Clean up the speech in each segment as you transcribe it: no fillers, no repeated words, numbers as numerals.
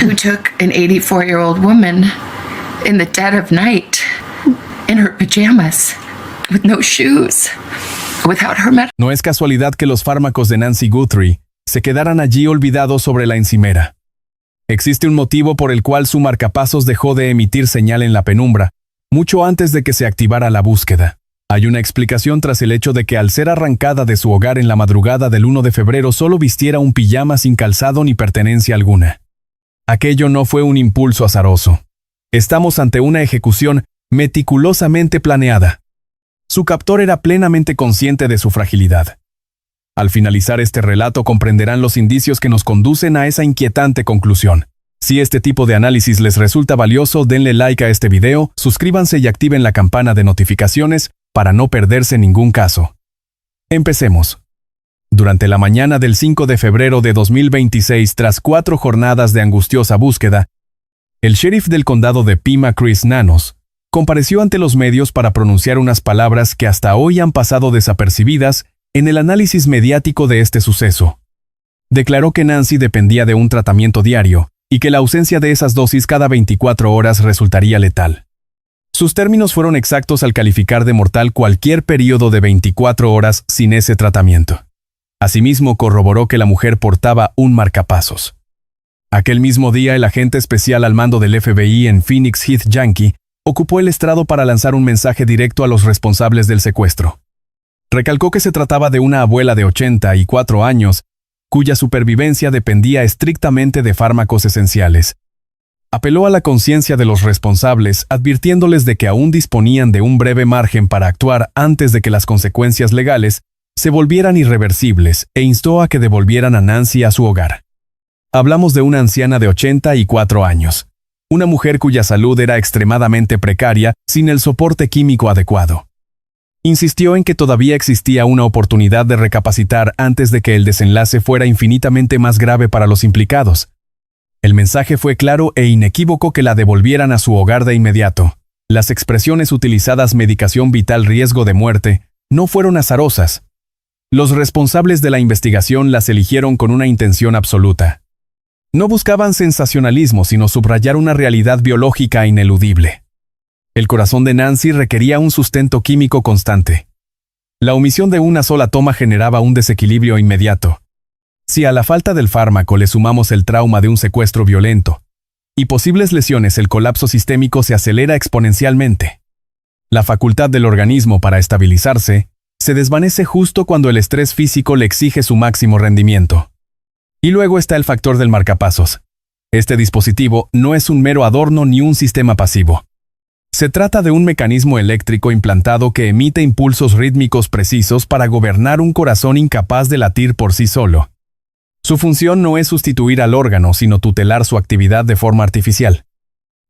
who took an 84-year-old woman in the dead of night in her pajamas with no shoes, without her medicine. No es casualidad que los fármacos de Nancy Guthrie se quedaran allí olvidados sobre la encimera. Existe un motivo por el cual su marcapasos dejó de emitir señal en la penumbra, mucho antes de que se activara la búsqueda. Hay una explicación tras el hecho de que al ser arrancada de su hogar en la madrugada del 1 de febrero solo vistiera un pijama sin calzado ni pertenencia alguna. Aquello no fue un impulso azaroso. Estamos ante una ejecución meticulosamente planeada. Su captor era plenamente consciente de su fragilidad. Al finalizar este relato comprenderán los indicios que nos conducen a esa inquietante conclusión. Si este tipo de análisis les resulta valioso, denle like a este video, suscríbanse y activen la campana de notificaciones para no perderse ningún caso. Empecemos. Durante la mañana del 5 de febrero de 2026, tras 4 jornadas de angustiosa búsqueda, el sheriff del condado de Pima, Chris Nanos, compareció ante los medios para pronunciar unas palabras que hasta hoy han pasado desapercibidas en el análisis mediático de este suceso. Declaró que Nancy dependía de un tratamiento diario y que la ausencia de esas dosis cada 24 horas resultaría letal. Sus términos fueron exactos al calificar de mortal cualquier periodo de 24 horas sin ese tratamiento. Asimismo, corroboró que la mujer portaba un marcapasos. Aquel mismo día, el agente especial al mando del FBI en Phoenix Heath Yankee ocupó el estrado para lanzar un mensaje directo a los responsables del secuestro. Recalcó que se trataba de una abuela de 84 años, cuya supervivencia dependía estrictamente de fármacos esenciales. Apeló a la conciencia de los responsables, advirtiéndoles de que aún disponían de un breve margen para actuar antes de que las consecuencias legales se volvieran irreversibles, e instó a que devolvieran a Nancy a su hogar. Hablamos de una anciana de 84 años, una mujer cuya salud era extremadamente precaria, sin el soporte químico adecuado. Insistió en que todavía existía una oportunidad de recapacitar antes de que el desenlace fuera infinitamente más grave para los implicados. El mensaje fue claro e inequívoco: que la devolvieran a su hogar de inmediato. Las expresiones utilizadas medicación vital, riesgo de muerte, no fueron azarosas. Los responsables de la investigación las eligieron con una intención absoluta. No buscaban sensacionalismo, sino subrayar una realidad biológica ineludible. El corazón de Nancy requería un sustento químico constante. La omisión de una sola toma generaba un desequilibrio inmediato. Si a la falta del fármaco le sumamos el trauma de un secuestro violento y posibles lesiones, el colapso sistémico se acelera exponencialmente. La facultad del organismo para estabilizarse se desvanece justo cuando el estrés físico le exige su máximo rendimiento. Y luego está el factor del marcapasos. Este dispositivo no es un mero adorno ni un sistema pasivo. Se trata de un mecanismo eléctrico implantado que emite impulsos rítmicos precisos para gobernar un corazón incapaz de latir por sí solo. Su función no es sustituir al órgano, sino tutelar su actividad de forma artificial.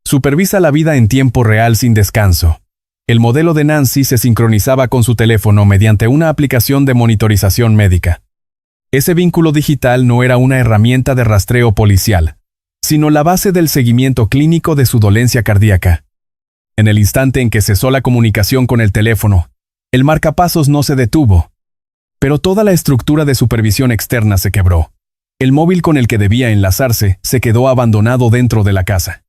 Supervisa la vida en tiempo real sin descanso. El modelo de Nancy se sincronizaba con su teléfono mediante una aplicación de monitorización médica. Ese vínculo digital no era una herramienta de rastreo policial, sino la base del seguimiento clínico de su dolencia cardíaca. En el instante en que cesó la comunicación con el teléfono, el marcapasos no se detuvo, pero toda la estructura de supervisión externa se quebró. El móvil con el que debía enlazarse se quedó abandonado dentro de la casa.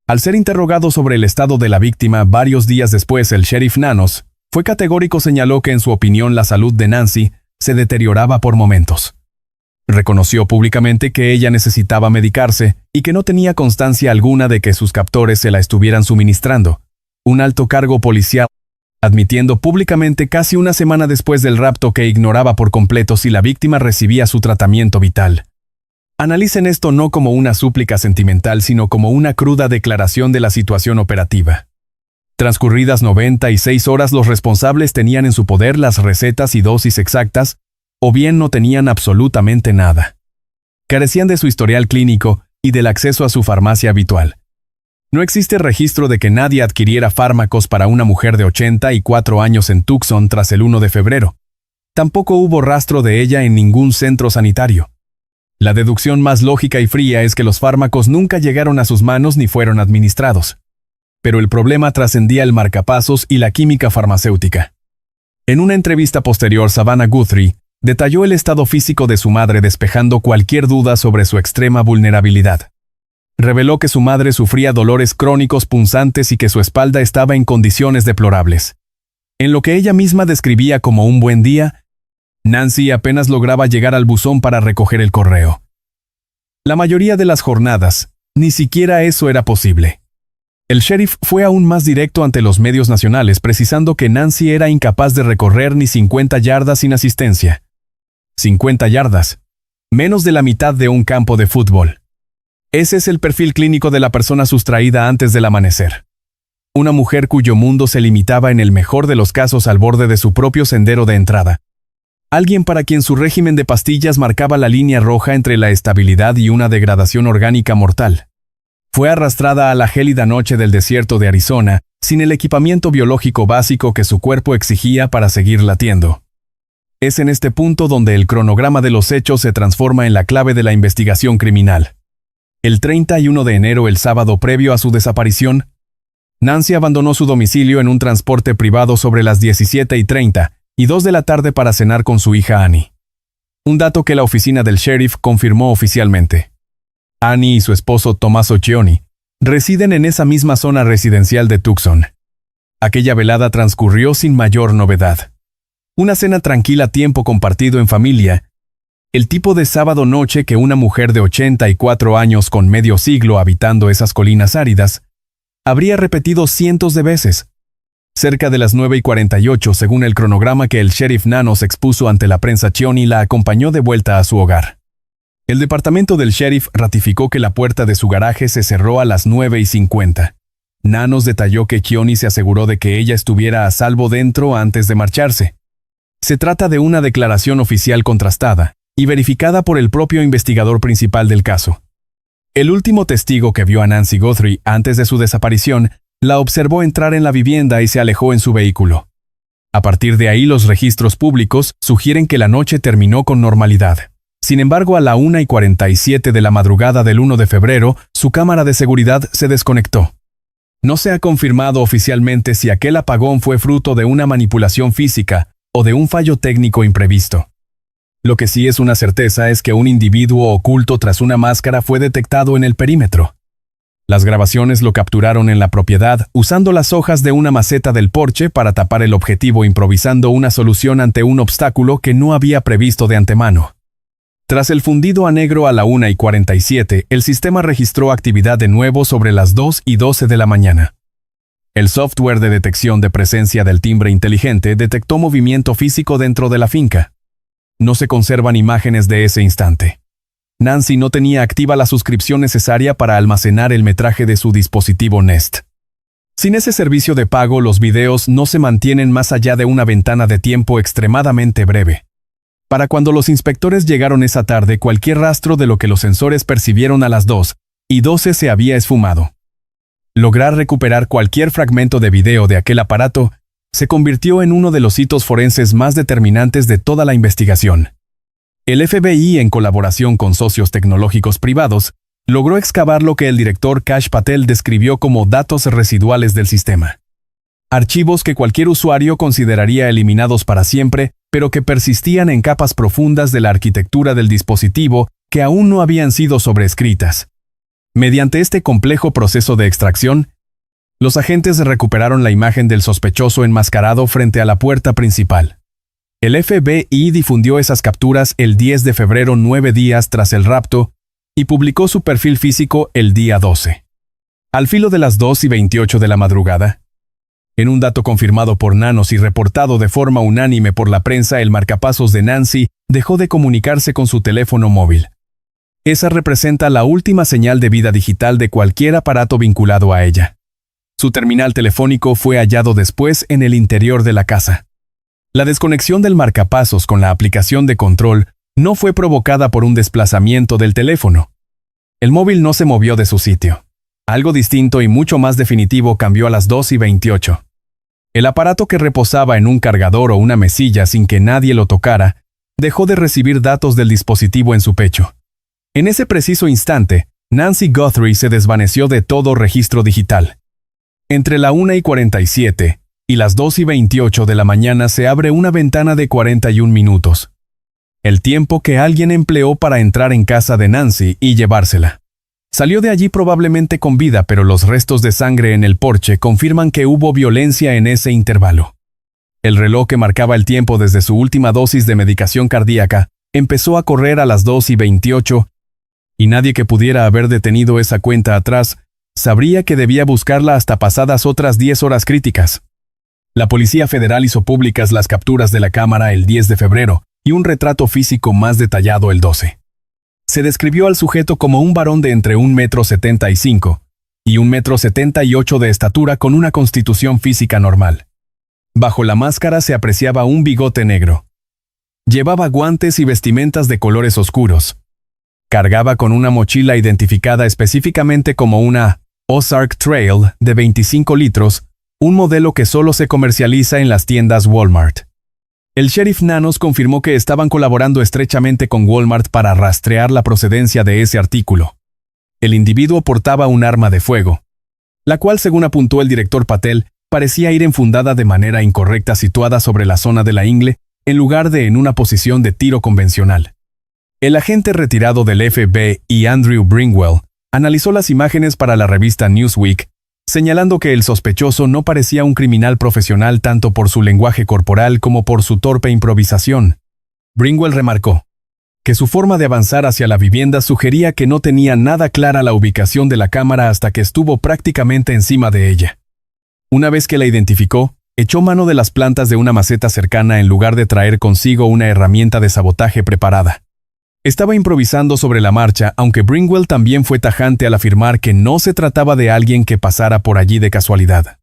Al ser interrogado sobre el estado de la víctima varios días después, el sheriff Nanos fue categórico. Señaló que en su opinión la salud de Nancy se deterioraba por momentos. Reconoció públicamente que ella necesitaba medicarse y que no tenía constancia alguna de que sus captores se la estuvieran suministrando. Un alto cargo policial, admitiendo públicamente casi una semana después del rapto que ignoraba por completo si la víctima recibía su tratamiento vital. Analicen esto no como una súplica sentimental, sino como una cruda declaración de la situación operativa. Transcurridas 96 horas, los responsables tenían en su poder las recetas y dosis exactas, o bien no tenían absolutamente nada. Carecían de su historial clínico y del acceso a su farmacia habitual. No existe registro de que nadie adquiriera fármacos para una mujer de 84 años en Tucson tras el 1 de febrero. Tampoco hubo rastro de ella en ningún centro sanitario. La deducción más lógica y fría es que los fármacos nunca llegaron a sus manos ni fueron administrados. Pero el problema trascendía el marcapasos y la química farmacéutica. En una entrevista posterior, Savannah Guthrie detalló el estado físico de su madre, despejando cualquier duda sobre su extrema vulnerabilidad. reveló que su madre sufría dolores crónicos punzantes y que su espalda estaba en condiciones deplorables. En lo que ella misma describía como un buen día, Nancy apenas lograba llegar al buzón para recoger el correo. La mayoría de las jornadas, ni siquiera eso era posible. El sheriff fue aún más directo ante los medios nacionales, precisando que Nancy era incapaz de recorrer ni 50 yardas sin asistencia. 50 yardas. Menos de la mitad de un campo de fútbol. Ese es el perfil clínico de la persona sustraída antes del amanecer. Una mujer cuyo mundo se limitaba en el mejor de los casos al borde de su propio sendero de entrada. Alguien para quien su régimen de pastillas marcaba la línea roja entre la estabilidad y una degradación orgánica mortal. Fue arrastrada a la gélida noche del desierto de Arizona, sin el equipamiento biológico básico que su cuerpo exigía para seguir latiendo. Es en este punto donde el cronograma de los hechos se transforma en la clave de la investigación criminal. El 31 de enero, el sábado previo a su desaparición, Nancy abandonó su domicilio en un transporte privado sobre las 17:30 y 2 de la tarde para cenar con su hija Annie. Un dato que la oficina del sheriff confirmó oficialmente. Annie y su esposo Tommaso Cioni residen en esa misma zona residencial de Tucson. Aquella velada transcurrió sin mayor novedad. Una cena tranquila, tiempo compartido en familia, el tipo de sábado noche que una mujer de 84 años con medio siglo habitando esas colinas áridas habría repetido cientos de veces. Cerca de las 9:48, según el cronograma que el sheriff Nanos expuso ante la prensa, Cioni la acompañó de vuelta a su hogar. El departamento del sheriff ratificó que la puerta de su garaje se cerró a las 9:50. Nanos detalló que Cioni se aseguró de que ella estuviera a salvo dentro antes de marcharse. Se trata de una declaración oficial contrastada y verificada por el propio investigador principal del caso. El último testigo que vio a Nancy Guthrie antes de su desaparición la observó entrar en la vivienda y se alejó en su vehículo. A partir de ahí, los registros públicos sugieren que la noche terminó con normalidad. Sin embargo, a la 1:47 de la madrugada del 1 de febrero, su cámara de seguridad se desconectó. No se ha confirmado oficialmente si aquel apagón fue fruto de una manipulación física o de un fallo técnico imprevisto. Lo que sí es una certeza es que un individuo oculto tras una máscara fue detectado en el perímetro. Las grabaciones lo capturaron en la propiedad usando las hojas de una maceta del porche para tapar el objetivo, improvisando una solución ante un obstáculo que no había previsto de antemano. Tras el fundido a negro a la 1:47, el sistema registró actividad de nuevo sobre las 2:12 de la mañana. El software de detección de presencia del timbre inteligente detectó movimiento físico dentro de la finca. No se conservan imágenes de ese instante. Nancy no tenía activa la suscripción necesaria para almacenar el metraje de su dispositivo Nest. Sin ese servicio de pago, los videos no se mantienen más allá de una ventana de tiempo extremadamente breve. Para cuando los inspectores llegaron esa tarde, cualquier rastro de lo que los sensores percibieron a las 2:12 se había esfumado. Lograr recuperar cualquier fragmento de video de aquel aparato se convirtió en uno de los hitos forenses más determinantes de toda la investigación. El FBI, en colaboración con socios tecnológicos privados, logró excavar lo que el director Kash Patel describió como datos residuales del sistema. Archivos que cualquier usuario consideraría eliminados para siempre, pero que persistían en capas profundas de la arquitectura del dispositivo que aún no habían sido sobreescritas. Mediante este complejo proceso de extracción, los agentes recuperaron la imagen del sospechoso enmascarado frente a la puerta principal. El FBI difundió esas capturas el 10 de febrero, 9 días tras el rapto, y publicó su perfil físico el día 12. Al filo de las 2:28 de la madrugada, en un dato confirmado por Nanos y reportado de forma unánime por la prensa, el marcapasos de Nancy dejó de comunicarse con su teléfono móvil. Esa representa la última señal de vida digital de cualquier aparato vinculado a ella. Su terminal telefónico fue hallado después en el interior de la casa. La desconexión del marcapasos con la aplicación de control no fue provocada por un desplazamiento del teléfono. El móvil no se movió de su sitio. Algo distinto y mucho más definitivo cambió a las 2:28. El aparato, que reposaba en un cargador o una mesilla sin que nadie lo tocara, dejó de recibir datos del dispositivo en su pecho. En ese preciso instante, Nancy Guthrie se desvaneció de todo registro digital. Entre la 1:47 y las 2:28 de la mañana se abre una ventana de 41 minutos. El tiempo que alguien empleó para entrar en casa de Nancy y llevársela. Salió de allí probablemente con vida, pero los restos de sangre en el porche confirman que hubo violencia en ese intervalo. El reloj que marcaba el tiempo desde su última dosis de medicación cardíaca empezó a correr a las 2:28, y nadie que pudiera haber detenido esa cuenta atrás sabría que debía buscarla hasta pasadas otras 10 horas críticas. La Policía Federal hizo públicas las capturas de la cámara el 10 de febrero y un retrato físico más detallado el 12. Se describió al sujeto como un varón de entre 1,75 m y 1,78 m de estatura con una constitución física normal. Bajo la máscara se apreciaba un bigote negro. Llevaba guantes y vestimentas de colores oscuros. Cargaba con una mochila identificada específicamente como una Ozark Trail de 25 litros, un modelo que solo se comercializa en las tiendas Walmart. El sheriff Nanos confirmó que estaban colaborando estrechamente con Walmart para rastrear la procedencia de ese artículo. El individuo portaba un arma de fuego, la cual, según apuntó el director Patel, parecía ir enfundada de manera incorrecta situada sobre la zona de la ingle, en lugar de en una posición de tiro convencional. El agente retirado del FBI, Andrew Bringwell, analizó las imágenes para la revista Newsweek, señalando que el sospechoso no parecía un criminal profesional tanto por su lenguaje corporal como por su torpe improvisación. Bringwell remarcó que su forma de avanzar hacia la vivienda sugería que no tenía nada clara la ubicación de la cámara hasta que estuvo prácticamente encima de ella. Una vez que la identificó, echó mano de las plantas de una maceta cercana en lugar de traer consigo una herramienta de sabotaje preparada. Estaba improvisando sobre la marcha, aunque Bringwell también fue tajante al afirmar que no se trataba de alguien que pasara por allí de casualidad.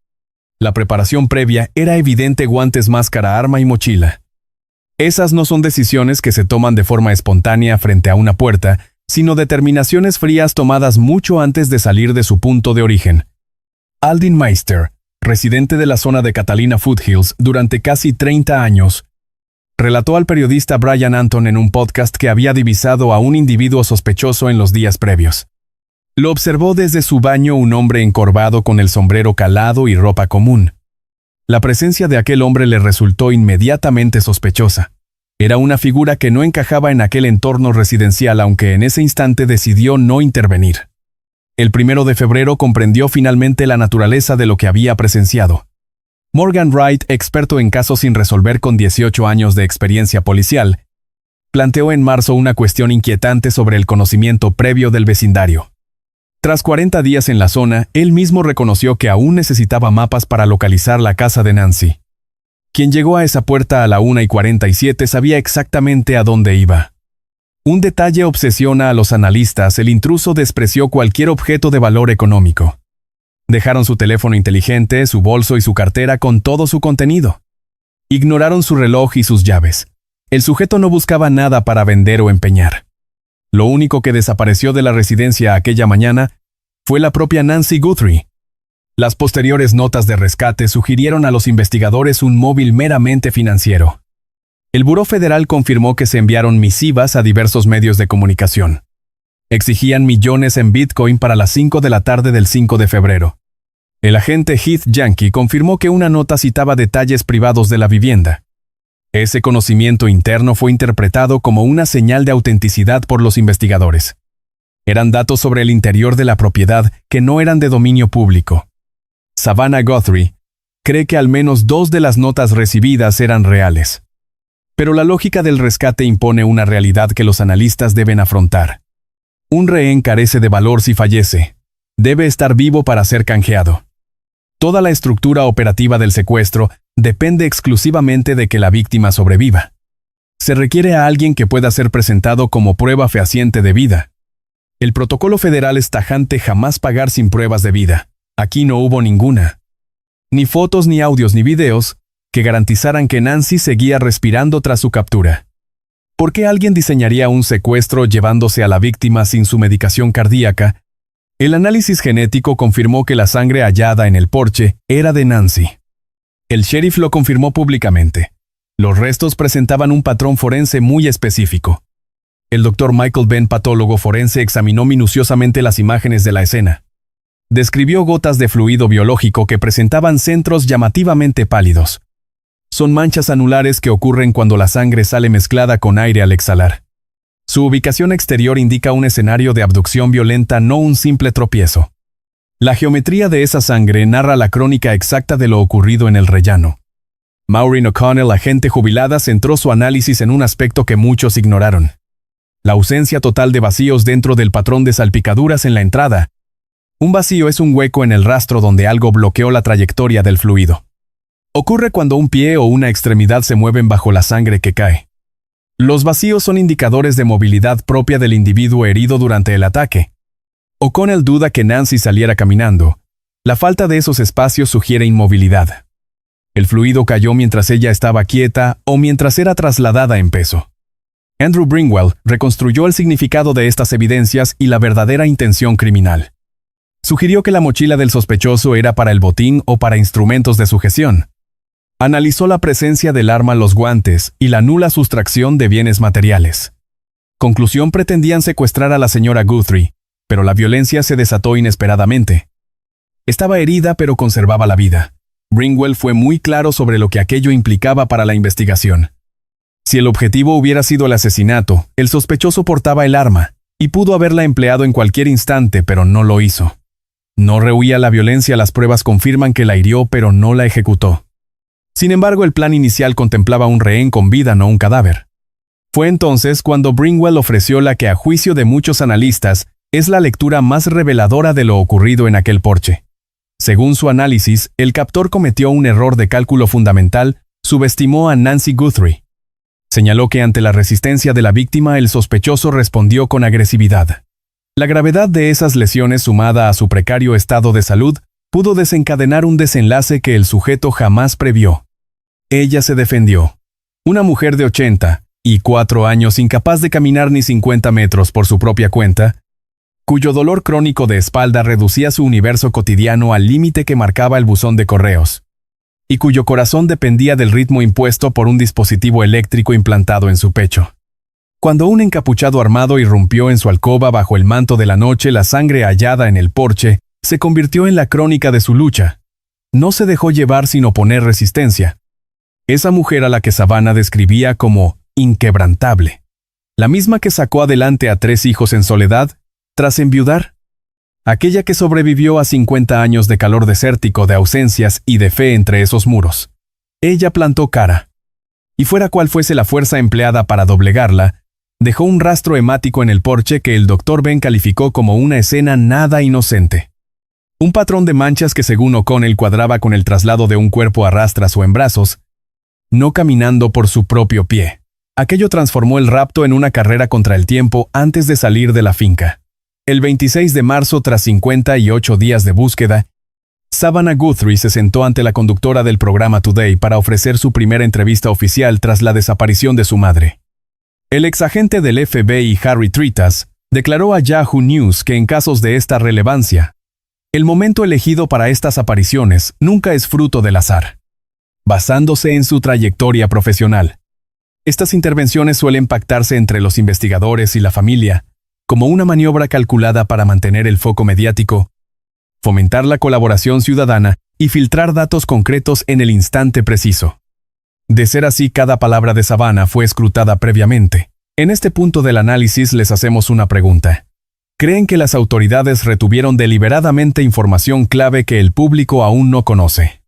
La preparación previa era evidente: guantes, máscara, arma y mochila. Esas no son decisiones que se toman de forma espontánea frente a una puerta, sino determinaciones frías tomadas mucho antes de salir de su punto de origen. Aldin Meister, residente de la zona de Catalina Foothills durante casi 30 años, relató al periodista Brian Anton en un podcast que había divisado a un individuo sospechoso en los días previos. Lo observó desde su baño un hombre encorvado con el sombrero calado y ropa común. La presencia de aquel hombre le resultó inmediatamente sospechosa. Era una figura que no encajaba en aquel entorno residencial, aunque en ese instante decidió no intervenir. El 1 de febrero comprendió finalmente la naturaleza de lo que había presenciado. Morgan Wright, experto en casos sin resolver con 18 años de experiencia policial, planteó en marzo una cuestión inquietante sobre el conocimiento previo del vecindario. Tras 40 días en la zona, él mismo reconoció que aún necesitaba mapas para localizar la casa de Nancy. Quien llegó a esa puerta a la 1:47 sabía exactamente a dónde iba. Un detalle obsesiona a los analistas: el intruso despreció cualquier objeto de valor económico. Dejaron su teléfono inteligente, su bolso y su cartera con todo su contenido. Ignoraron su reloj y sus llaves. El sujeto no buscaba nada para vender o empeñar. Lo único que desapareció de la residencia aquella mañana fue la propia Nancy Guthrie. Las posteriores notas de rescate sugirieron a los investigadores un móvil meramente financiero. El Buró Federal confirmó que se enviaron misivas a diversos medios de comunicación. Exigían millones en Bitcoin para las 5 de la tarde del 5 de febrero. El agente Heath Yankee confirmó que una nota citaba detalles privados de la vivienda. Ese conocimiento interno fue interpretado como una señal de autenticidad por los investigadores. Eran datos sobre el interior de la propiedad que no eran de dominio público. Savannah Guthrie cree que al menos 2 de las notas recibidas eran reales. Pero la lógica del rescate impone una realidad que los analistas deben afrontar. Un rehén carece de valor si fallece. Debe estar vivo para ser canjeado. Toda la estructura operativa del secuestro depende exclusivamente de que la víctima sobreviva. Se requiere a alguien que pueda ser presentado como prueba fehaciente de vida. El protocolo federal es tajante: jamás pagar sin pruebas de vida. Aquí no hubo ninguna. Ni fotos, ni audios, ni videos que garantizaran que Nancy seguía respirando tras su captura. ¿Por qué alguien diseñaría un secuestro llevándose a la víctima sin su medicación cardíaca? El análisis genético confirmó que la sangre hallada en el porche era de Nancy. El sheriff lo confirmó públicamente. Los restos presentaban un patrón forense muy específico. El Dr. Michael Benn, patólogo forense, examinó minuciosamente las imágenes de la escena. Describió gotas de fluido biológico que presentaban centros llamativamente pálidos. Son manchas anulares que ocurren cuando la sangre sale mezclada con aire al exhalar. Su ubicación exterior indica un escenario de abducción violenta, no un simple tropiezo. La geometría de esa sangre narra la crónica exacta de lo ocurrido en el rellano. Maureen O'Connell, agente jubilada, centró su análisis en un aspecto que muchos ignoraron: la ausencia total de vacíos dentro del patrón de salpicaduras en la entrada. Un vacío es un hueco en el rastro donde algo bloqueó la trayectoria del fluido. Ocurre cuando un pie o una extremidad se mueven bajo la sangre que cae. Los vacíos son indicadores de movilidad propia del individuo herido durante el ataque. O'Connell duda que Nancy saliera caminando. La falta de esos espacios sugiere inmovilidad. El fluido cayó mientras ella estaba quieta o mientras era trasladada en peso. Andrew Bringwell reconstruyó el significado de estas evidencias y la verdadera intención criminal. Sugirió que la mochila del sospechoso era para el botín o para instrumentos de sujeción. Analizó la presencia del arma, los guantes y la nula sustracción de bienes materiales. Conclusión: pretendían secuestrar a la señora Guthrie, pero la violencia se desató inesperadamente. Estaba herida, pero conservaba la vida. Bringwell fue muy claro sobre lo que aquello implicaba para la investigación. Si el objetivo hubiera sido el asesinato, el sospechoso portaba el arma, y pudo haberla empleado en cualquier instante, pero no lo hizo. No rehuía la violencia, las pruebas confirman que la hirió, pero no la ejecutó. Sin embargo, el plan inicial contemplaba un rehén con vida, no un cadáver. Fue entonces cuando Bringwell ofreció la que, a juicio de muchos analistas, es la lectura más reveladora de lo ocurrido en aquel porche. Según su análisis, el captor cometió un error de cálculo fundamental: subestimó a Nancy Guthrie. Señaló que ante la resistencia de la víctima, el sospechoso respondió con agresividad. La gravedad de esas lesiones, sumada a su precario estado de salud, pudo desencadenar un desenlace que el sujeto jamás previó. Ella se defendió. Una mujer de 84 años, incapaz de caminar ni 50 metros por su propia cuenta, cuyo dolor crónico de espalda reducía su universo cotidiano al límite que marcaba el buzón de correos, y cuyo corazón dependía del ritmo impuesto por un dispositivo eléctrico implantado en su pecho. Cuando un encapuchado armado irrumpió en su alcoba bajo el manto de la noche, la sangre hallada en el porche se convirtió en la crónica de su lucha. No se dejó llevar sin oponer resistencia. Esa mujer a la que Savannah describía como inquebrantable, la misma que sacó adelante a 3 hijos en soledad, tras enviudar, aquella que sobrevivió a 50 años de calor desértico, de ausencias y de fe entre esos muros. Ella plantó cara. Y fuera cual fuese la fuerza empleada para doblegarla, dejó un rastro hemático en el porche que el Dr. Ben calificó como una escena nada inocente. Un patrón de manchas que, según O'Connell, cuadraba con el traslado de un cuerpo a rastras o en brazos, no caminando por su propio pie. Aquello transformó el rapto en una carrera contra el tiempo antes de salir de la finca. El 26 de marzo, tras 58 días de búsqueda, Savannah Guthrie se sentó ante la conductora del programa Today para ofrecer su primera entrevista oficial tras la desaparición de su madre. El exagente del FBI, Harry Tritas, declaró a Yahoo News que en casos de esta relevancia, el momento elegido para estas apariciones nunca es fruto del azar, basándose en su trayectoria profesional. Estas intervenciones suelen pactarse entre los investigadores y la familia, como una maniobra calculada para mantener el foco mediático, fomentar la colaboración ciudadana y filtrar datos concretos en el instante preciso. De ser así, cada palabra de Savannah fue escrutada previamente. En este punto del análisis les hacemos una pregunta. ¿Creen que las autoridades retuvieron deliberadamente información clave que el público aún no conoce?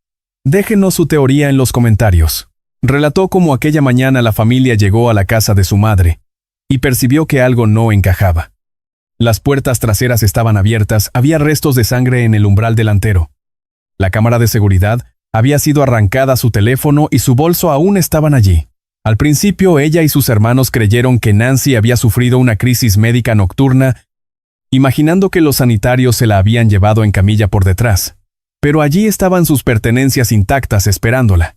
Déjenos su teoría en los comentarios. Relató cómo aquella mañana la familia llegó a la casa de su madre y percibió que algo no encajaba. Las puertas traseras estaban abiertas, había restos de sangre en el umbral delantero. La cámara de seguridad había sido arrancada, su teléfono y su bolso aún estaban allí. Al principio, ella y sus hermanos creyeron que Nancy había sufrido una crisis médica nocturna, imaginando que los sanitarios se la habían llevado en camilla por detrás. Pero allí estaban sus pertenencias intactas esperándola.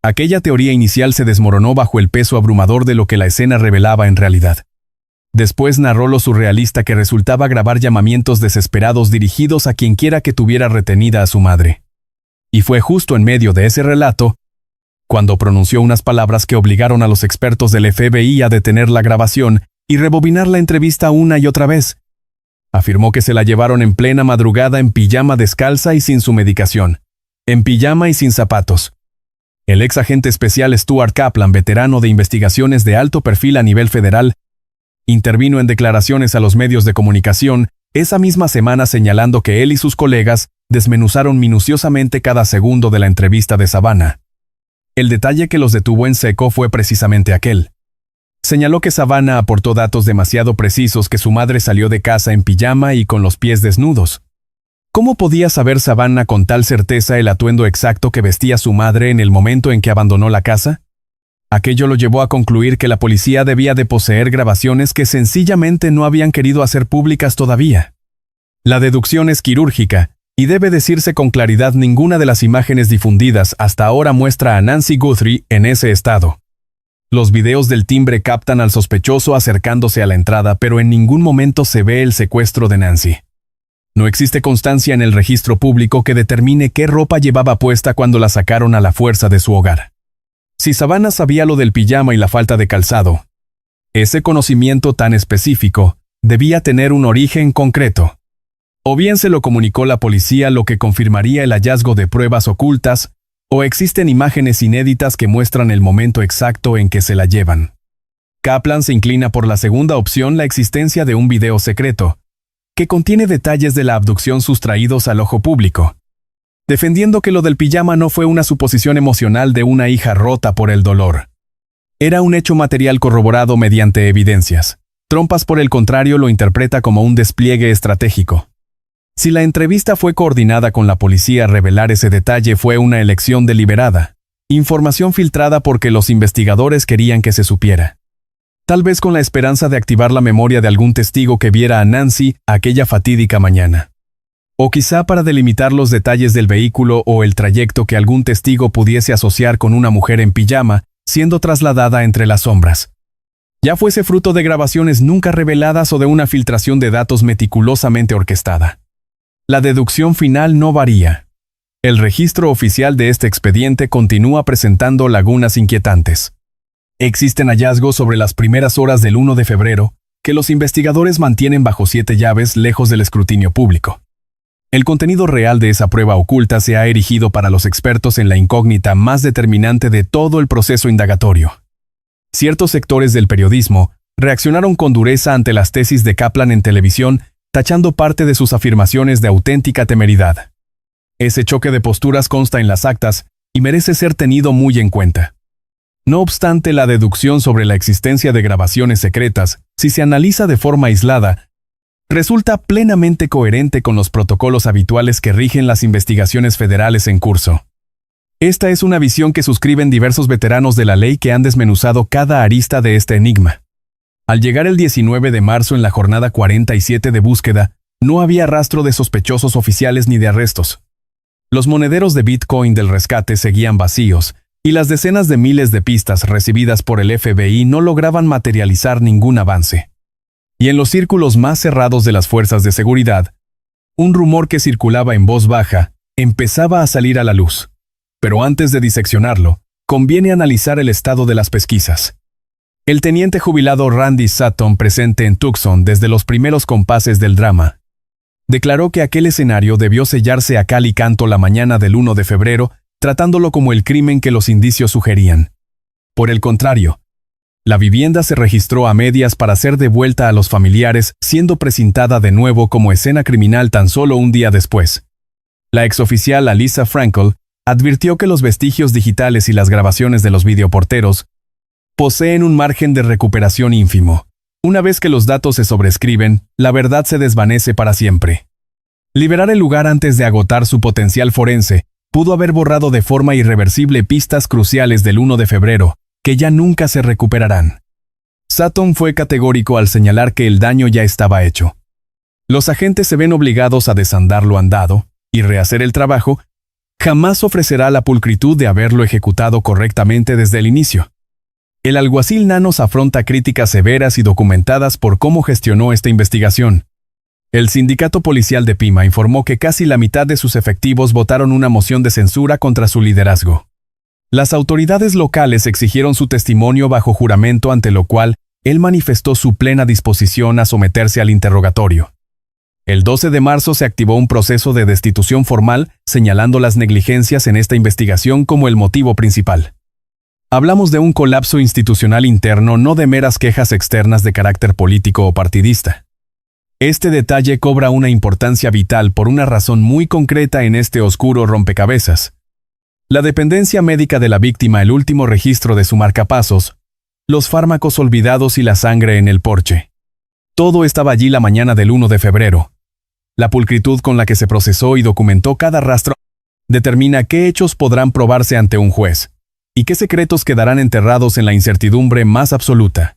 Aquella teoría inicial se desmoronó bajo el peso abrumador de lo que la escena revelaba en realidad. Después narró lo surrealista que resultaba grabar llamamientos desesperados dirigidos a quienquiera que tuviera retenida a su madre. Y fue justo en medio de ese relato cuando pronunció unas palabras que obligaron a los expertos del FBI a detener la grabación y rebobinar la entrevista una y otra vez. Afirmó que se la llevaron en plena madrugada en pijama, descalza y sin su medicación, en pijama y sin zapatos. El ex agente especial Stuart Kaplan, veterano de investigaciones de alto perfil a nivel federal, intervino en declaraciones a los medios de comunicación esa misma semana señalando que él y sus colegas desmenuzaron minuciosamente cada segundo de la entrevista de Savannah. El detalle que los detuvo en seco fue precisamente aquel. Señaló que Savannah aportó datos demasiado precisos que su madre salió de casa en pijama y con los pies desnudos. ¿Cómo podía saber Savannah con tal certeza el atuendo exacto que vestía su madre en el momento en que abandonó la casa? Aquello lo llevó a concluir que la policía debía de poseer grabaciones que sencillamente no habían querido hacer públicas todavía. La deducción es quirúrgica, y debe decirse con claridad ninguna de las imágenes difundidas hasta ahora muestra a Nancy Guthrie en ese estado. Los videos del timbre captan al sospechoso acercándose a la entrada, pero en ningún momento se ve el secuestro de Nancy. No existe constancia en el registro público que determine qué ropa llevaba puesta cuando la sacaron a la fuerza de su hogar. Si Savannah sabía lo del pijama y la falta de calzado, ese conocimiento tan específico debía tener un origen concreto. O bien se lo comunicó la policía, lo que confirmaría el hallazgo de pruebas ocultas, o existen imágenes inéditas que muestran el momento exacto en que se la llevan. Kaplan se inclina por la segunda opción, la existencia de un video secreto, que contiene detalles de la abducción sustraídos al ojo público, defendiendo que lo del pijama no fue una suposición emocional de una hija rota por el dolor. Era un hecho material corroborado mediante evidencias. Trompas, por el contrario, lo interpreta como un despliegue estratégico. Si la entrevista fue coordinada con la policía, revelar ese detalle fue una elección deliberada, información filtrada porque los investigadores querían que se supiera. Tal vez con la esperanza de activar la memoria de algún testigo que viera a Nancy aquella fatídica mañana. O quizá para delimitar los detalles del vehículo o el trayecto que algún testigo pudiese asociar con una mujer en pijama siendo trasladada entre las sombras. Ya fuese fruto de grabaciones nunca reveladas o de una filtración de datos meticulosamente orquestada. La deducción final no varía. El registro oficial de este expediente continúa presentando lagunas inquietantes. Existen hallazgos sobre las primeras horas del 1 de febrero que los investigadores mantienen bajo 7 llaves lejos del escrutinio público. El contenido real de esa prueba oculta se ha erigido para los expertos en la incógnita más determinante de todo el proceso indagatorio. Ciertos sectores del periodismo reaccionaron con dureza ante las tesis de Kaplan en televisión, tachando parte de sus afirmaciones de auténtica temeridad. Ese choque de posturas consta en las actas y merece ser tenido muy en cuenta. No obstante, la deducción sobre la existencia de grabaciones secretas, si se analiza de forma aislada, resulta plenamente coherente con los protocolos habituales que rigen las investigaciones federales en curso. Esta es una visión que suscriben diversos veteranos de la ley que han desmenuzado cada arista de este enigma. Al llegar el 19 de marzo en la jornada 47 de búsqueda, no había rastro de sospechosos oficiales ni de arrestos. Los monederos de Bitcoin del rescate seguían vacíos, y las decenas de miles de pistas recibidas por el FBI no lograban materializar ningún avance. Y en los círculos más cerrados de las fuerzas de seguridad, un rumor que circulaba en voz baja empezaba a salir a la luz. Pero antes de diseccionarlo, conviene analizar el estado de las pesquisas. El teniente jubilado Randy Sutton, presente en Tucson desde los primeros compases del drama, declaró que aquel escenario debió sellarse a cal y canto la mañana del 1 de febrero, tratándolo como el crimen que los indicios sugerían. Por el contrario, la vivienda se registró a medias para ser devuelta a los familiares, siendo presentada de nuevo como escena criminal tan solo un día después. La exoficial Alisa Frankel advirtió que los vestigios digitales y las grabaciones de los videoporteros poseen un margen de recuperación ínfimo. Una vez que los datos se sobrescriben, la verdad se desvanece para siempre. Liberar el lugar antes de agotar su potencial forense pudo haber borrado de forma irreversible pistas cruciales del 1 de febrero, que ya nunca se recuperarán. Sutton fue categórico al señalar que el daño ya estaba hecho. Los agentes se ven obligados a desandar lo andado, y rehacer el trabajo jamás ofrecerá la pulcritud de haberlo ejecutado correctamente desde el inicio. El alguacil Nanos afronta críticas severas y documentadas por cómo gestionó esta investigación. El sindicato policial de Pima informó que casi la mitad de sus efectivos votaron una moción de censura contra su liderazgo. Las autoridades locales exigieron su testimonio bajo juramento, ante lo cual él manifestó su plena disposición a someterse al interrogatorio. El 12 de marzo se activó un proceso de destitución formal, señalando las negligencias en esta investigación como el motivo principal. Hablamos de un colapso institucional interno, no de meras quejas externas de carácter político o partidista. Este detalle cobra una importancia vital por una razón muy concreta en este oscuro rompecabezas. La dependencia médica de la víctima, el último registro de su marcapasos, los fármacos olvidados y la sangre en el porche. Todo estaba allí la mañana del 1 de febrero. La pulcritud con la que se procesó y documentó cada rastro determina qué hechos podrán probarse ante un juez, y qué secretos quedarán enterrados en la incertidumbre más absoluta.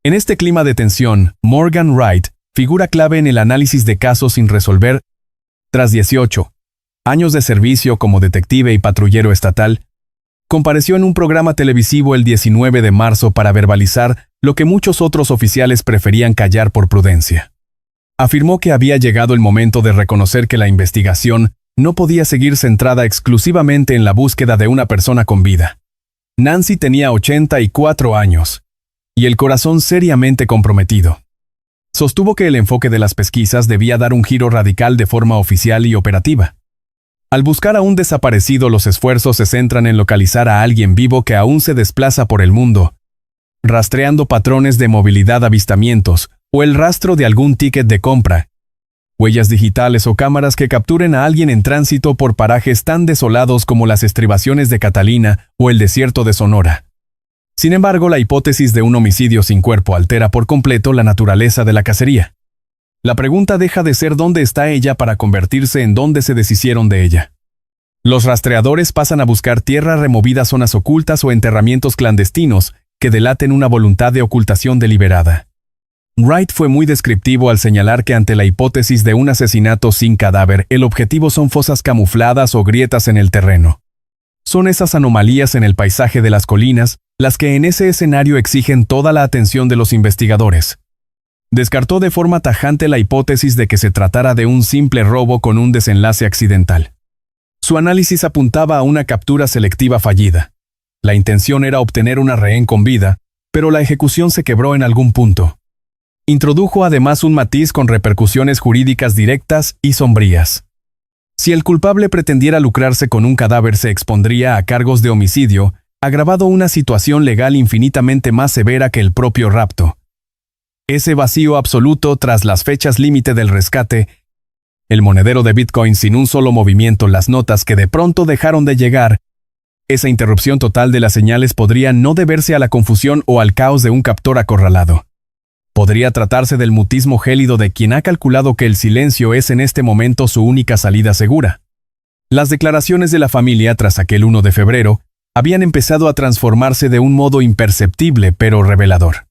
En este clima de tensión, Morgan Wright, figura clave en el análisis de casos sin resolver, tras 18 años de servicio como detective y patrullero estatal, compareció en un programa televisivo el 19 de marzo para verbalizar lo que muchos otros oficiales preferían callar por prudencia. Afirmó que había llegado el momento de reconocer que la investigación no podía seguir centrada exclusivamente en la búsqueda de una persona con vida. Nancy tenía 84 años, y el corazón seriamente comprometido. Sostuvo que el enfoque de las pesquisas debía dar un giro radical de forma oficial y operativa. Al buscar a un desaparecido, los esfuerzos se centran en localizar a alguien vivo que aún se desplaza por el mundo, rastreando patrones de movilidad, avistamientos, o el rastro de algún ticket de compra, huellas digitales o cámaras que capturen a alguien en tránsito por parajes tan desolados como las estribaciones de Catalina o el desierto de Sonora. Sin embargo, la hipótesis de un homicidio sin cuerpo altera por completo la naturaleza de la cacería. La pregunta deja de ser dónde está ella para convertirse en dónde se deshicieron de ella. Los rastreadores pasan a buscar tierra removida, zonas ocultas o enterramientos clandestinos que delaten una voluntad de ocultación deliberada. Wright fue muy descriptivo al señalar que ante la hipótesis de un asesinato sin cadáver, el objetivo son fosas camufladas o grietas en el terreno. Son esas anomalías en el paisaje de las colinas las que en ese escenario exigen toda la atención de los investigadores. Descartó de forma tajante la hipótesis de que se tratara de un simple robo con un desenlace accidental. Su análisis apuntaba a una captura selectiva fallida. La intención era obtener una rehén con vida, pero la ejecución se quebró en algún punto. Introdujo además un matiz con repercusiones jurídicas directas y sombrías. Si el culpable pretendiera lucrarse con un cadáver, se expondría a cargos de homicidio, agravado una situación legal infinitamente más severa que el propio rapto. Ese vacío absoluto tras las fechas límite del rescate, el monedero de Bitcoin sin un solo movimiento, las notas que de pronto dejaron de llegar, esa interrupción total de las señales podría no deberse a la confusión o al caos de un captor acorralado. Podría tratarse del mutismo gélido de quien ha calculado que el silencio es en este momento su única salida segura. Las declaraciones de la familia tras aquel 1 de febrero habían empezado a transformarse de un modo imperceptible pero revelador.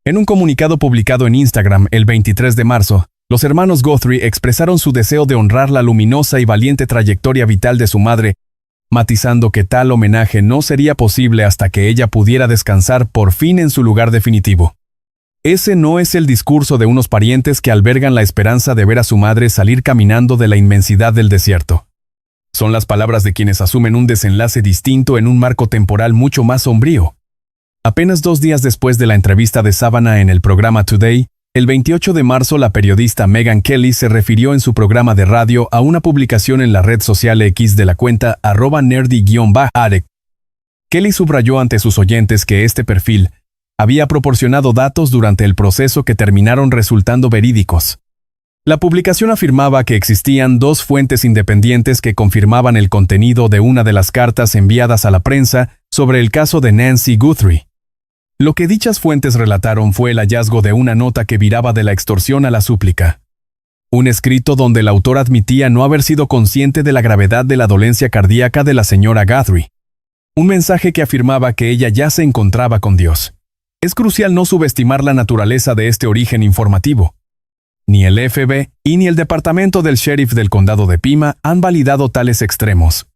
En un comunicado publicado en Instagram el 23 de marzo, los hermanos Guthrie expresaron su deseo de honrar la luminosa y valiente trayectoria vital de su madre, matizando que tal homenaje no sería posible hasta que ella pudiera descansar por fin en su lugar definitivo. Ese no es el discurso de unos parientes que albergan la esperanza de ver a su madre salir caminando de la inmensidad del desierto. Son las palabras de quienes asumen un desenlace distinto en un marco temporal mucho más sombrío. Apenas 2 días después de la entrevista de Savannah en el programa Today, el 28 de marzo la periodista Megyn Kelly se refirió en su programa de radio a una publicación en la red social X de la cuenta @nerdy_arec. Kelly subrayó ante sus oyentes que este perfil había proporcionado datos durante el proceso que terminaron resultando verídicos. La publicación afirmaba que existían 2 fuentes independientes que confirmaban el contenido de una de las cartas enviadas a la prensa sobre el caso de Nancy Guthrie. Lo que dichas fuentes relataron fue el hallazgo de una nota que viraba de la extorsión a la súplica. Un escrito donde el autor admitía no haber sido consciente de la gravedad de la dolencia cardíaca de la señora Guthrie. Un mensaje que afirmaba que ella ya se encontraba con Dios. Es crucial no subestimar la naturaleza de este origen informativo. Ni el FBI ni el departamento del sheriff del condado de Pima han validado tales extremos.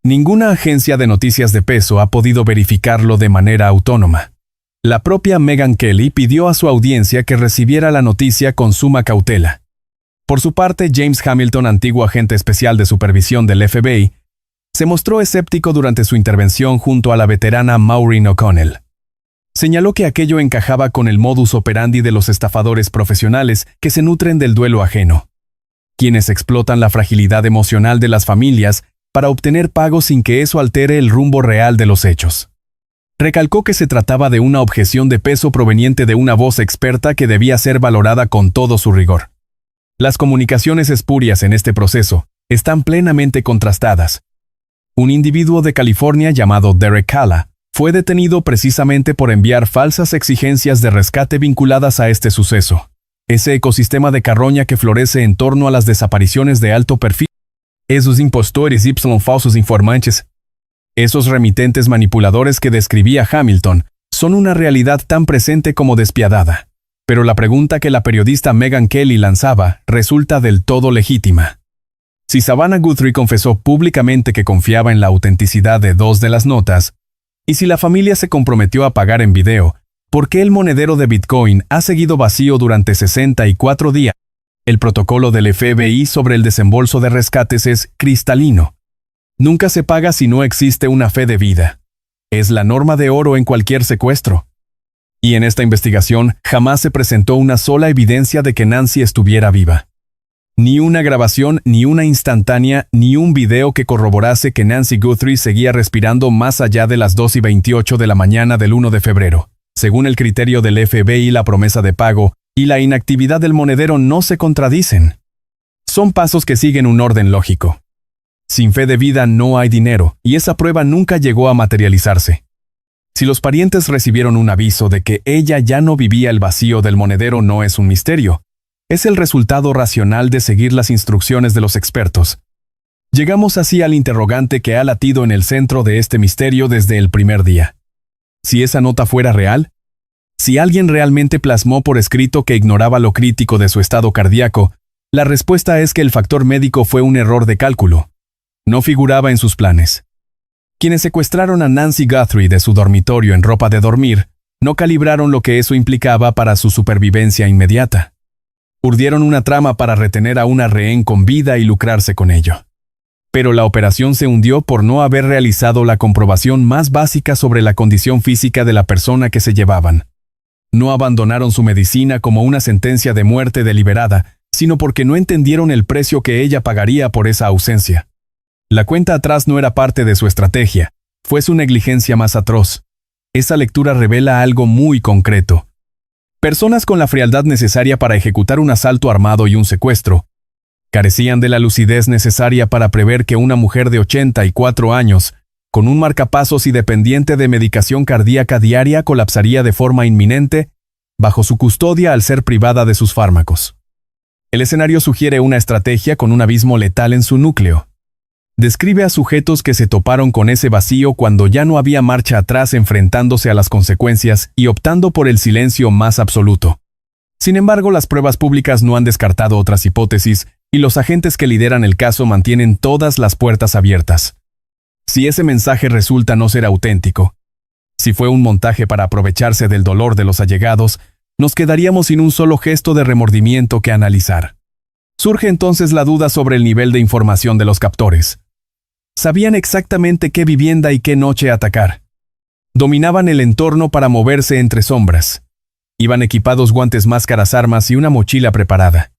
Ninguna agencia de noticias de peso ha podido verificarlo de manera autónoma. La propia Megyn Kelly pidió a su audiencia que recibiera la noticia con suma cautela. Por su parte, James Hamilton, antiguo agente especial de supervisión del FBI, se mostró escéptico durante su intervención junto a la veterana Maureen O'Connell. Señaló que aquello encajaba con el modus operandi de los estafadores profesionales que se nutren del duelo ajeno, quienes explotan la fragilidad emocional de las familias para obtener pagos sin que eso altere el rumbo real de los hechos. Recalcó que se trataba de una objeción de peso proveniente de una voz experta que debía ser valorada con todo su rigor. Las comunicaciones espurias en este proceso están plenamente contrastadas. Un individuo de California llamado Derek Calla fue detenido precisamente por enviar falsas exigencias de rescate vinculadas a este suceso. Ese ecosistema de carroña que florece en torno a las desapariciones de alto perfil. Esos impostores y falsos informantes. Esos remitentes manipuladores que describía Hamilton son una realidad tan presente como despiadada. Pero la pregunta que la periodista Megyn Kelly lanzaba resulta del todo legítima. Si Savannah Guthrie confesó públicamente que confiaba en la autenticidad de 2 de las notas, y si la familia se comprometió a pagar en video, ¿por qué el monedero de Bitcoin ha seguido vacío durante 64 días? El protocolo del FBI sobre el desembolso de rescates es cristalino. Nunca se paga si no existe una fe debida. Es la norma de oro en cualquier secuestro. Y en esta investigación jamás se presentó una sola evidencia de que Nancy estuviera viva. Ni una grabación, ni una instantánea, ni un video que corroborase que Nancy Guthrie seguía respirando más allá de las 2:28 de la mañana del 1 de febrero. Según el criterio del FBI, la promesa de pago y la inactividad del monedero no se contradicen. Son pasos que siguen un orden lógico. Sin fe debida no hay dinero, y esa prueba nunca llegó a materializarse. Si los parientes recibieron un aviso de que ella ya no vivía el vacío del monedero, no es un misterio. Es el resultado racional de seguir las instrucciones de los expertos. Llegamos así al interrogante que ha latido en el centro de este misterio desde el primer día. Si esa nota fuera real, si alguien realmente plasmó por escrito que ignoraba lo crítico de su estado cardíaco, la respuesta es que el factor médico fue un error de cálculo. No figuraba en sus planes. Quienes secuestraron a Nancy Guthrie de su dormitorio en ropa de dormir, no calibraron lo que eso implicaba para su supervivencia inmediata. Urdieron una trama para retener a una rehén con vida y lucrarse con ello. Pero la operación se hundió por no haber realizado la comprobación más básica sobre la condición física de la persona que se llevaban. No abandonaron su medicina como una sentencia de muerte deliberada, sino porque no entendieron el precio que ella pagaría por esa ausencia. La cuenta atrás no era parte de su estrategia, fue su negligencia más atroz. Esa lectura revela algo muy concreto. Personas con la frialdad necesaria para ejecutar un asalto armado y un secuestro carecían de la lucidez necesaria para prever que una mujer de 84 años, con un marcapasos y dependiente de medicación cardíaca diaria, colapsaría de forma inminente bajo su custodia al ser privada de sus fármacos. El escenario sugiere una estrategia con un abismo letal en su núcleo. Describe a sujetos que se toparon con ese vacío cuando ya no había marcha atrás, enfrentándose a las consecuencias y optando por el silencio más absoluto. Sin embargo, las pruebas públicas no han descartado otras hipótesis y los agentes que lideran el caso mantienen todas las puertas abiertas. Si ese mensaje resulta no ser auténtico, si fue un montaje para aprovecharse del dolor de los allegados, nos quedaríamos sin un solo gesto de remordimiento que analizar. Surge entonces la duda sobre el nivel de información de los captores. Sabían exactamente qué vivienda y qué noche atacar. Dominaban el entorno para moverse entre sombras. Iban equipados guantes, máscaras, armas y una mochila preparada.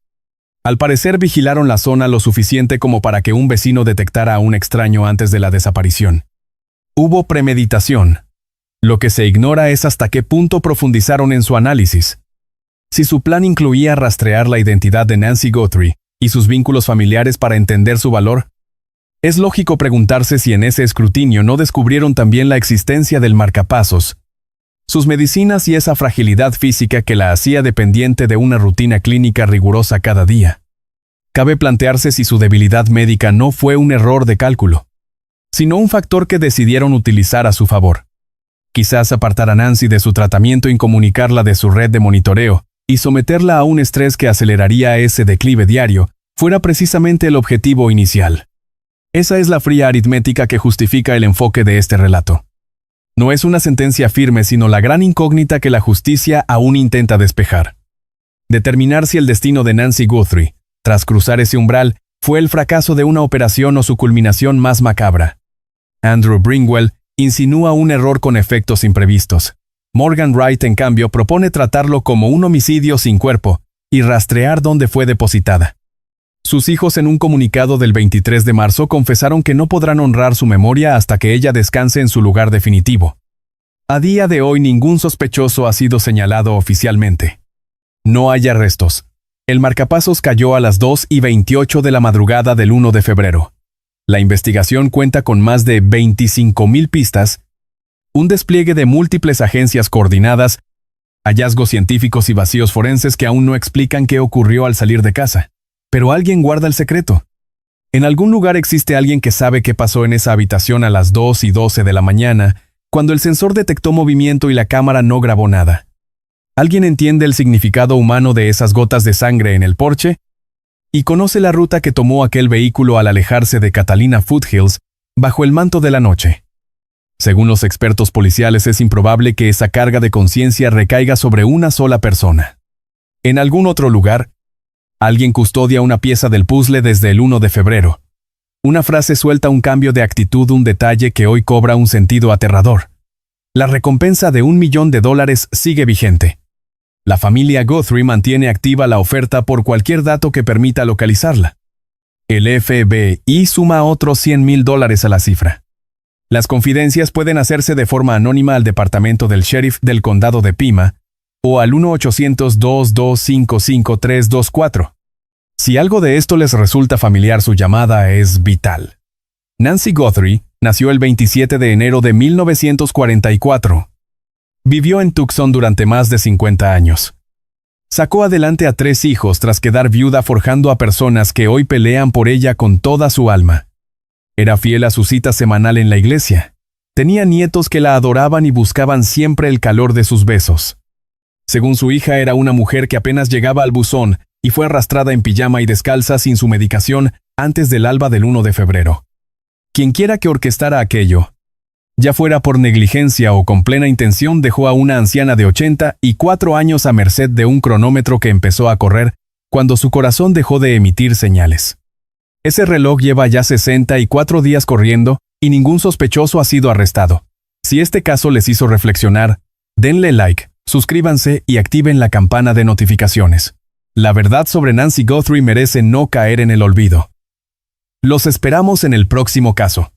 Al parecer vigilaron la zona lo suficiente como para que un vecino detectara a un extraño antes de la desaparición. Hubo premeditación. Lo que se ignora es hasta qué punto profundizaron en su análisis. Si su plan incluía rastrear la identidad de Nancy Guthrie y sus vínculos familiares para entender su valor, es lógico preguntarse si en ese escrutinio no descubrieron también la existencia del marcapasos, sus medicinas y esa fragilidad física que la hacía dependiente de una rutina clínica rigurosa cada día. Cabe plantearse si su debilidad médica no fue un error de cálculo, sino un factor que decidieron utilizar a su favor. Quizás apartar a Nancy de su tratamiento, incomunicarla de su red de monitoreo y someterla a un estrés que aceleraría ese declive diario, fuera precisamente el objetivo inicial. Esa es la fría aritmética que justifica el enfoque de este relato. No es una sentencia firme, sino la gran incógnita que la justicia aún intenta despejar. Determinar si el destino de Nancy Guthrie, tras cruzar ese umbral, fue el fracaso de una operación o su culminación más macabra. Andrew Bringwell insinúa un error con efectos imprevistos. Morgan Wright, en cambio, propone tratarlo como un homicidio sin cuerpo y rastrear dónde fue depositada. Sus hijos, en un comunicado del 23 de marzo, confesaron que no podrán honrar su memoria hasta que ella descanse en su lugar definitivo. A día de hoy ningún sospechoso ha sido señalado oficialmente. No hay arrestos. El marcapasos cayó a las 2:28 de la madrugada del 1 de febrero. La investigación cuenta con más de 25,000 pistas, un despliegue de múltiples agencias coordinadas, hallazgos científicos y vacíos forenses que aún no explican qué ocurrió al salir de casa. Pero alguien guarda el secreto. En algún lugar existe alguien que sabe qué pasó en esa habitación a las 2:12 de la mañana, cuando el sensor detectó movimiento y la cámara no grabó nada. Alguien entiende el significado humano de esas gotas de sangre en el porche y conoce la ruta que tomó aquel vehículo al alejarse de Catalina Foothills bajo el manto de la noche. Según los expertos policiales, es improbable que esa carga de conciencia recaiga sobre una sola persona. En algún otro lugar, alguien custodia una pieza del puzzle desde el 1 de febrero. Una frase suelta un cambio de actitud, un detalle que hoy cobra un sentido aterrador. La recompensa de $1 millón sigue vigente. La familia Guthrie mantiene activa la oferta por cualquier dato que permita localizarla. El FBI suma otros $100,000 a la cifra. Las confidencias pueden hacerse de forma anónima al departamento del sheriff del condado de Pima o al 1-800-225-5324. Si algo de esto les resulta familiar, su llamada es vital. Nancy Guthrie nació el 27 de enero de 1944. Vivió en Tucson durante más de 50 años. Sacó adelante a 3 hijos tras quedar viuda, forjando a personas que hoy pelean por ella con toda su alma. Era fiel a su cita semanal en la iglesia. Tenía nietos que la adoraban y buscaban siempre el calor de sus besos. Según su hija, era una mujer que apenas llegaba al buzón y fue arrastrada en pijama y descalza sin su medicación antes del alba del 1 de febrero. Quienquiera que orquestara aquello, ya fuera por negligencia o con plena intención, dejó a una anciana de 84 años a merced de un cronómetro que empezó a correr cuando su corazón dejó de emitir señales. Ese reloj lleva ya 64 días corriendo y ningún sospechoso ha sido arrestado. Si este caso les hizo reflexionar, denle like, suscríbanse y activen la campana de notificaciones. La verdad sobre Nancy Guthrie merece no caer en el olvido. Los esperamos en el próximo caso.